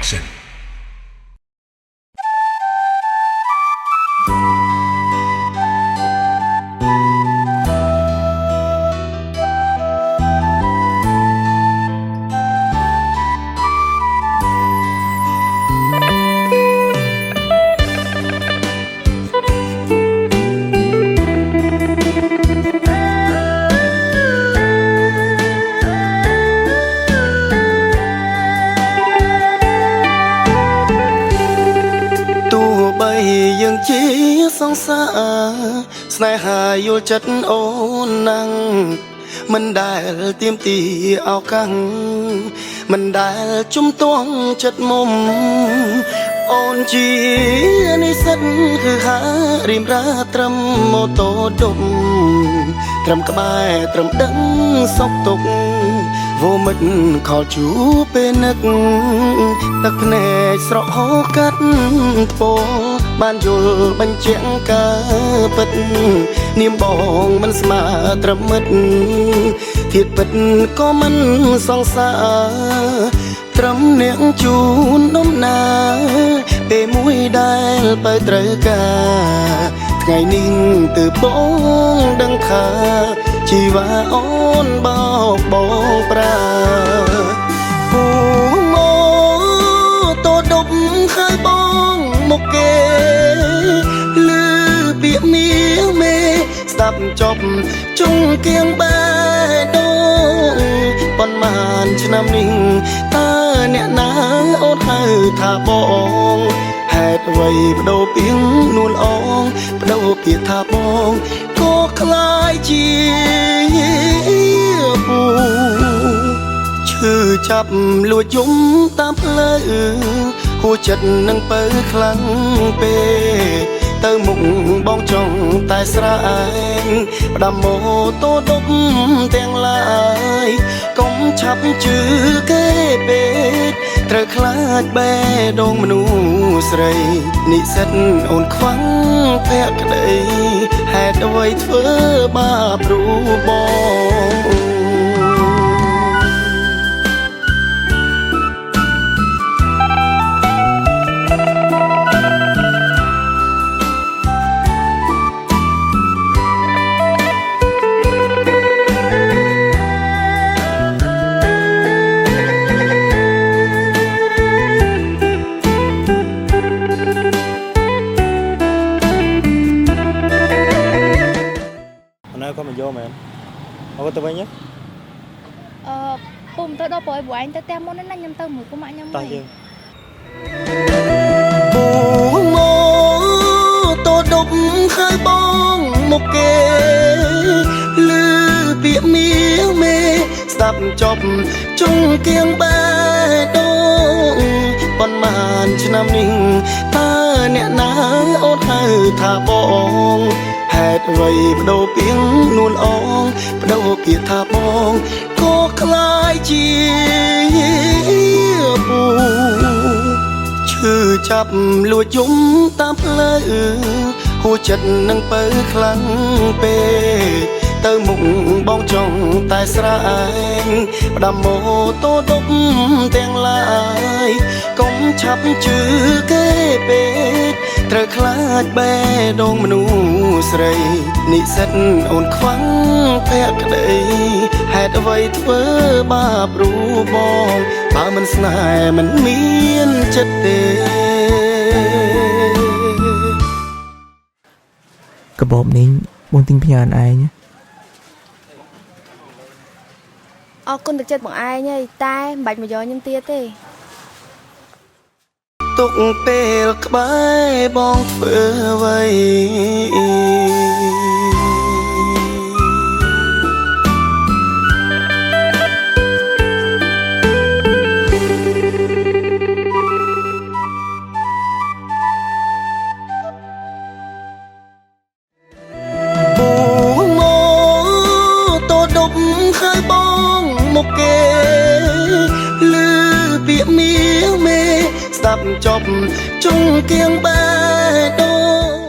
Production យើងជាសង្សារស្នេហាយល់ចិត្តអូនណាំងមិនដែលទៀមទីឱកាសមិនដែលជំទង់ចិត្តមុំអូនជានិស្សិតគឺហារៀមរាត្រឹមម៉ូតូដុំត្រឹមក្បែរត្រឹមដឹងសុខទុក្ខវោមិតខលជួពេលនឹកទឹកភ្នែកស្រក់ហូរកាត់ថ្ពងបានយល់បញ្ជាក់ការពិតនាមបងមិនស្មើត្រឹមមិត្តធាតុពិតក៏មិនសង្សារត្រឹមអ្នកជូនដំណើរពេលមួយដែលបើត្រូវការថ្ងៃនេះទើបបងដឹងថាជីវ៉ាអូនបោកបងប្រាពូម៉ូតូដប់ហើយបងមកគេលឺពាក្យមាសមេស្ដាប់ចប់ជុងគៀងបែដងប៉ុន្មានឆ្នាំនេះតើអ្នកណាអូនហៅថាបងហេតុអ្វីបដូរពីងនួនអងបដូរពាក្យថាបងក៏คล้ายជាពូឈឺចាប់លួចយំតាមផ្លូវហួចិត្តនឹងពើខ្លាំងពេកទៅមុខបងចង់តែស្រែងផ្ដាំម៉ូតូដប់ទាំងឡាយកុំឆាប់ជឿគេពេកត្រូវខ្លាចបេះដូងមនុស្សស្រីនិស្សិតអូនខ្វាំងភក្តីហេតុអ្វីធ្វើបាបរូបបងក៏មិនយកមែនអត់ទៅវិញពុំទៅដល់ព្រោះឯងទៅផ្ទះមុនណាខ្ញុំទៅមួយពុំអញខ្ញុំតើយើងពូម៉ូតូដប់ហើយបងមកគេលឺពាក្យមាសមេស្ដាប់ចប់ជុងគៀងបែដងប៉ុន្មានឆ្នាំនេះតើអ្នកណាអូនហៅថាបងហេតុអ្វីបដូរពីងនួនអងបដូរពាក្យថាបងក៏คล้ายជាពូឈឺចាប់លួចយំតាមផ្លូវហួចិត្តនឹងពើខ្លាំងពេកទៅមុខបងចង់តែស្រែងផ្ដាំម៉ូតូដប់ទាំងឡាយកុំឆាប់ជឿគេពេកត្រូវខ្លាចបេះដូងមនុស្សស្រីនិស្សិតអូនខ្វាំងភក្តីហេតុអ្វីធ្វើបាបរូបបងបើមិនស្នេហ៍មិនមានចិត្តទេកបោបនេះបងទិញផ្ញើឯងអរគុណទឹកចិត្តបងឯងហើយតែមិនបាច់មកយកខ្ញុំទៀតទេទុកពេលក្បែរបងធ្វើអ្វីពូម៉ូតូដប់ហើយបងមកគេលឺពាក្យមាសមេស្ដាប់ចប់ជុងគៀងបែដង